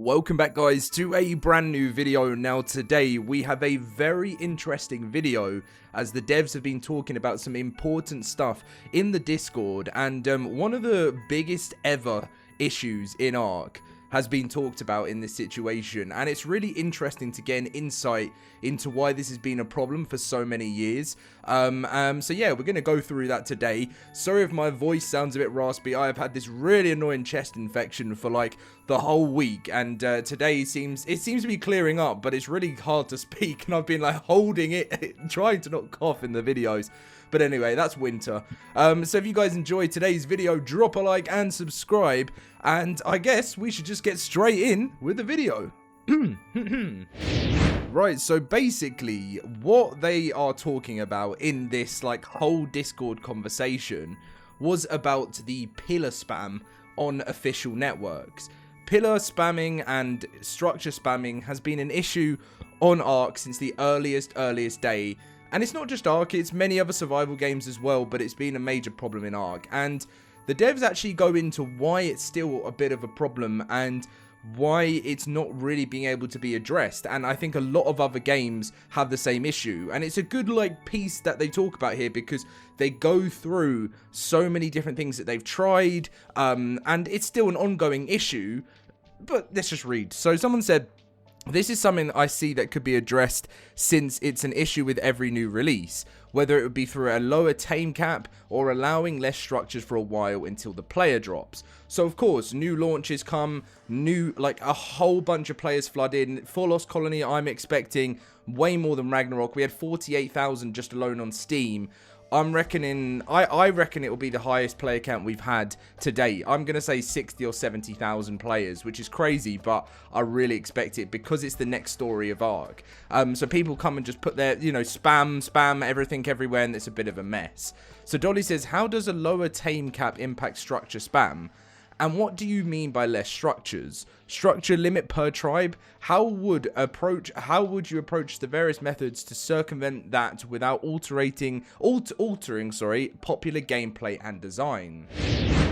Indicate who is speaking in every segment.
Speaker 1: Welcome back guys to a brand new video. Now today we have a very interesting video as the devs have been talking about some important stuff in the Discord, and one of the biggest ever issues in ARK has been talked about in this situation, and it's really interesting to get an insight into why this has been a problem for so many years. So yeah, we're gonna go through that today. Sorry if my voice sounds a bit raspy. I have had this really annoying chest infection for like the whole week, and today seems to be clearing up, but it's really hard to speak, and I've been like holding it, trying to not cough in the videos. But anyway, that's winter. So if you guys enjoyed today's video, drop a like and subscribe. And I guess we should just get straight in with the video. Right, so basically what they are talking about in this like whole Discord conversation was about the pillar spam on official networks. Pillar spamming and structure spamming has been an issue on ARK since the earliest day. And it's not just ARK, it's many other survival games as well, but it's been a major problem in ARK. And the devs actually go into why it's still a bit of a problem and why it's not really being able to be addressed. And I think a lot of other games have the same issue. And it's a good like piece that they talk about here because they go through so many different things that they've tried, and it's still an ongoing issue. But let's just read. So someone said, "This is something that I see that could be addressed since it's an issue with every new release, whether it would be through a lower tame cap or allowing less structures for a while until the player drops." So of course, new launches come, like a whole bunch of players flood in. For Lost Colony, I'm expecting way more than Ragnarok. We had 48,000 just alone on Steam. I'm reckoning, I reckon it will be the highest player count we've had to date. I'm going to say 60 or 70,000 players, which is crazy, but I really expect it because it's the next story of ARK. So people come and just put their, spam everything everywhere, and it's a bit of a mess. So Dolly says, how does a lower tame cap impact structure spam? And what do you mean by less structures? Structure limit per tribe? How would you approach the various methods to circumvent that without altering popular gameplay and design?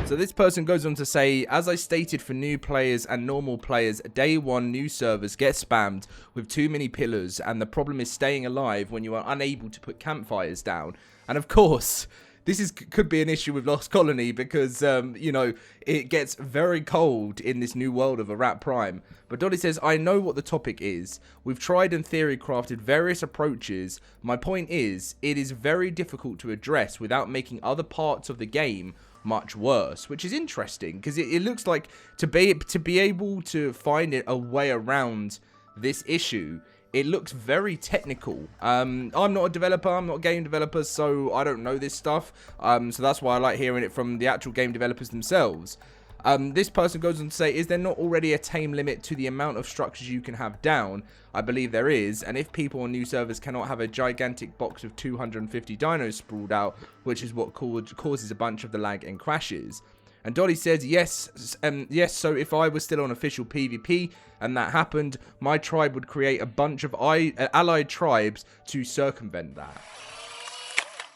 Speaker 1: So this person goes on to say, as I stated, for new players and normal players, day one new servers get spammed with too many pillars, and the problem is staying alive when you are unable to put campfires down. And of course, this could be an issue with Lost Colony because, it gets very cold in this new world of a Rat Prime. But Dolly says, I know what the topic is. We've tried and theory crafted various approaches. My point is, it is very difficult to address without making other parts of the game much worse, which is interesting because it looks like to be able to find a way around this issue, it looks very technical. I'm not a developer, I'm not a game developer, so I don't know this stuff. So that's why I like hearing it from the actual game developers themselves. This person goes on to say, is there not already a tame limit to the amount of structures you can have down? I believe there is, and if people on new servers cannot have a gigantic box of 250 dinos sprawled out, which is what causes a bunch of the lag and crashes. And Dolly says, yes, so if I was still on official PvP and that happened, my tribe would create a bunch of allied tribes to circumvent that.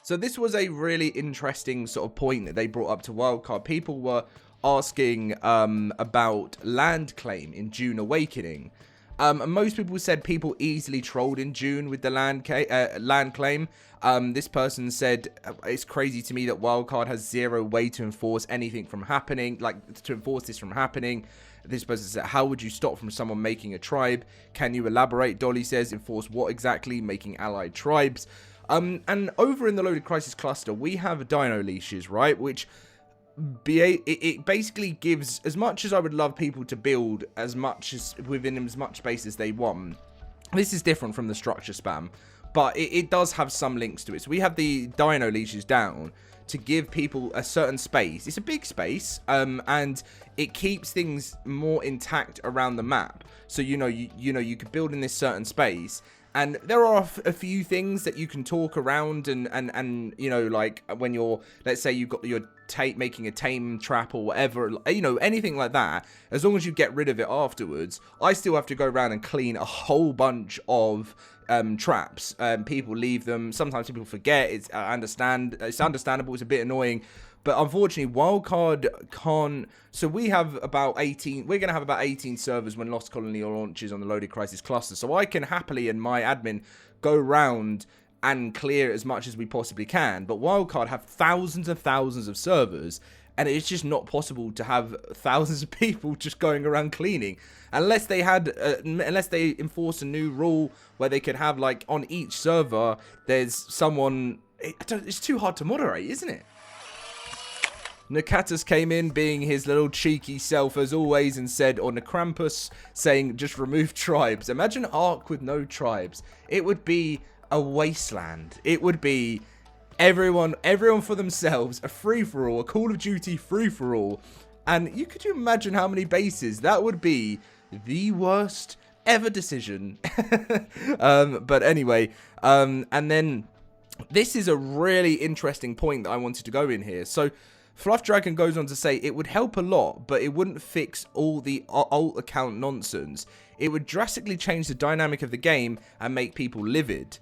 Speaker 1: So this was a really interesting sort of point that they brought up to Wildcard. People were asking about land claim in June Awakening. And most people said people easily trolled in June with the land claim. This person said, it's crazy to me that Wildcard has zero way to enforce anything from happening, to enforce this from happening. This person said, how would you stop from someone making a tribe? Can you elaborate? Dolly says, enforce what exactly? Making allied tribes. And over in the LoadedCrysis cluster, we have dino leashes, right? Which it basically gives, as much as I would love people to build as much as within as much space as they want, this is different from the structure spam, but it does have some links to it. So we have the dino leashes down to give people a certain space. It's a big space, and it keeps things more intact around the map. So you could build in this certain space. And there are a few things that you can talk around and like when you're, let's say you've got your making a tame trap or whatever, anything like that, as long as you get rid of it afterwards. I still have to go around and clean a whole bunch of traps. People leave them. Sometimes people forget. It's understandable. It's a bit annoying. But unfortunately, Wildcard can't. So we have about 18. We're going to have about 18 servers when Lost Colony launches on the LoadedCrysis cluster. So I can happily, and my admin, go round and clear as much as we possibly can. But Wildcard have thousands and thousands of servers, and it's just not possible to have thousands of people just going around cleaning. Unless they enforce a new rule where they could have, like, on each server, there's someone. It's too hard to moderate, isn't it? Nakatus came in being his little cheeky self as always and said, or Necrampus saying, just remove tribes. Imagine ARK with no tribes. It would be a wasteland. It would be everyone for themselves, a free-for-all, a Call of Duty free-for-all. And could you imagine how many bases? That would be the worst ever decision. But anyway, and then this is a really interesting point that I wanted to go in here. So Fluff Dragon goes on to say it would help a lot, but it wouldn't fix all the alt account nonsense. It would drastically change the dynamic of the game and make people livid.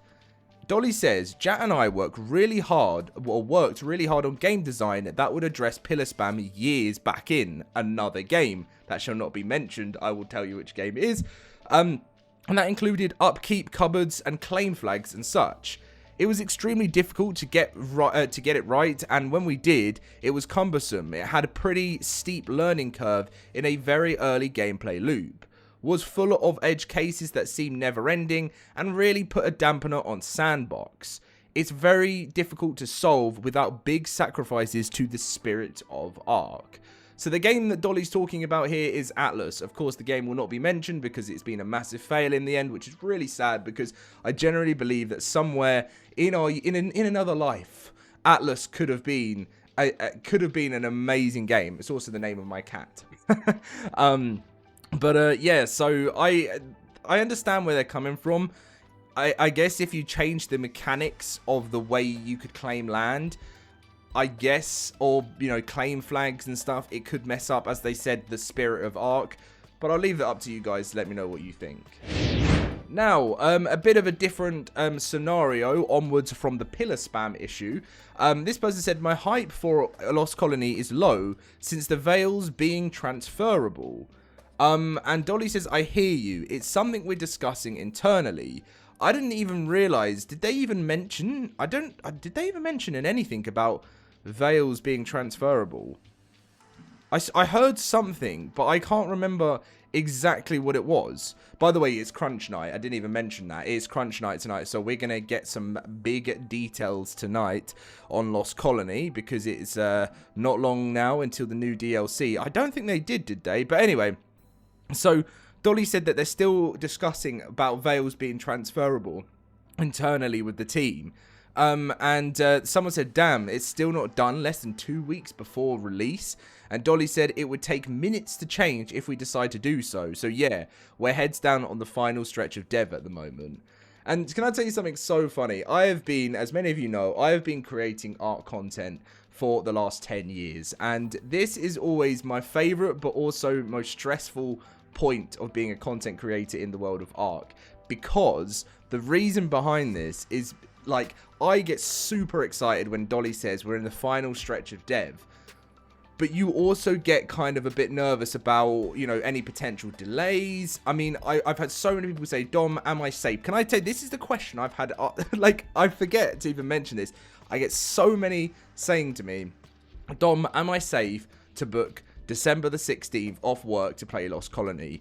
Speaker 1: Dolly says, Jat and I worked really hard on game design that would address pillar spam years back in another game. That shall not be mentioned. I will tell you which game it is. And that included upkeep cupboards and claim flags and such. It was extremely difficult to get it right, and when we did, it was cumbersome. It had a pretty steep learning curve in a very early gameplay loop. Was full of edge cases that seemed never-ending, and really put a dampener on Sandbox. It's very difficult to solve without big sacrifices to the spirit of ARK. So the game that Dolly's talking about here is Atlas. Of course, the game will not be mentioned because it's been a massive fail in the end, which is really sad because I generally believe that somewhere in another life, Atlas could have been an amazing game. It's also the name of my cat. Yeah, so I understand where they're coming from. I guess if you change the mechanics of the way you could claim land, I guess, or, claim flags and stuff, it could mess up, as they said, the spirit of ARK. But I'll leave it up to you guys to let me know what you think. Now, a bit of a different scenario onwards from the pillar spam issue. This person said, my hype for a Lost Colony is low, since the veils being transferable. And Dolly says, I hear you. It's something we're discussing internally. I didn't even realize, did they even mention in anything about veils being transferable? I heard something, but I can't remember exactly what it was. By the way, it's crunch night. I didn't even mention that. It's crunch night tonight, so we're going to get some big details tonight on Lost Colony, because it's not long now until the new DLC. I don't think they did they? But anyway, so Dolly said that they're still discussing about veils being transferable internally with the team. Someone said, damn, it's still not done, less than 2 weeks before release. And Dolly said it would take minutes to change if we decide to do so. So yeah, we're heads down on the final stretch of dev at the moment. And can I tell you something so funny? I have been, as many of you know, I have been creating art content for the last 10 years. And this is always my favorite, but also most stressful point of being a content creator in the world of ARK. Because the reason behind this is, like, I get super excited when Dolly says we're in the final stretch of dev. But you also get kind of a bit nervous about, any potential delays. I mean, I've had so many people say, Dom, am I safe? Can I tell you, this is the question I've had, I forget to even mention this. I get so many saying to me, Dom, am I safe to book December the 16th off work to play Lost Colony?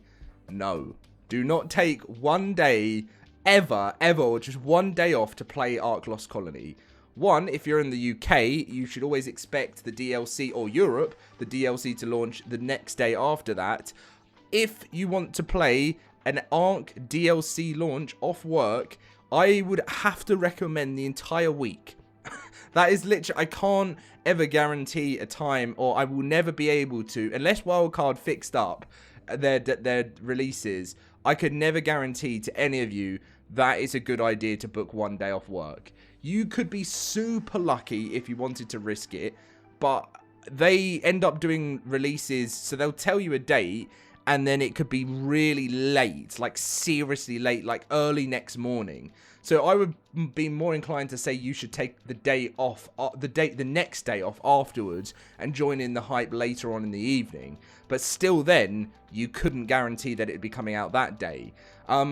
Speaker 1: No. Do not take one day, ever, or just one day off to play ARK Lost Colony. One, if you're in the UK, you should always expect the DLC, or Europe, the DLC to launch the next day after that. If you want to play an ARK DLC launch off work, I would have to recommend the entire week. That is literally, I can't ever guarantee a time, or I will never be able to, unless Wildcard fixed up their releases, I could never guarantee to any of you that it's a good idea to book one day off work. You could be super lucky if you wanted to risk it, but they end up doing releases, so they'll tell you a date, and then it could be really late, like seriously late, like early next morning. So I would be more inclined to say you should take the day off, the next day off afterwards, and join in the hype later on in the evening. But still, then you couldn't guarantee that it'd be coming out that day.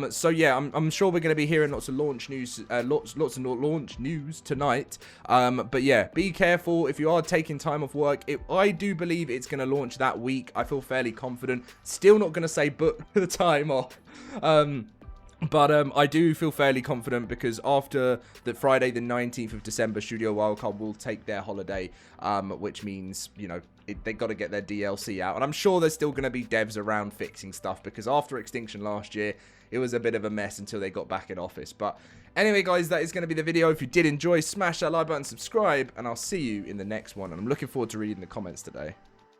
Speaker 1: So yeah, I'm sure we're going to be hearing lots of launch news, lots of launch news tonight. But yeah, be careful if you are taking time off work. I do believe it's going to launch that week. I feel fairly confident. Still not going to say book the time off. But I do feel fairly confident because after the Friday the 19th of December, Studio Wildcard will take their holiday, which means, you know, they got to get their DLC out. And I'm sure there's still going to be devs around fixing stuff because after Extinction last year, it was a bit of a mess until they got back in office. But anyway, guys, that is going to be the video. If you did enjoy, smash that like button, subscribe, and I'll see you in the next one. And I'm looking forward to reading the comments today.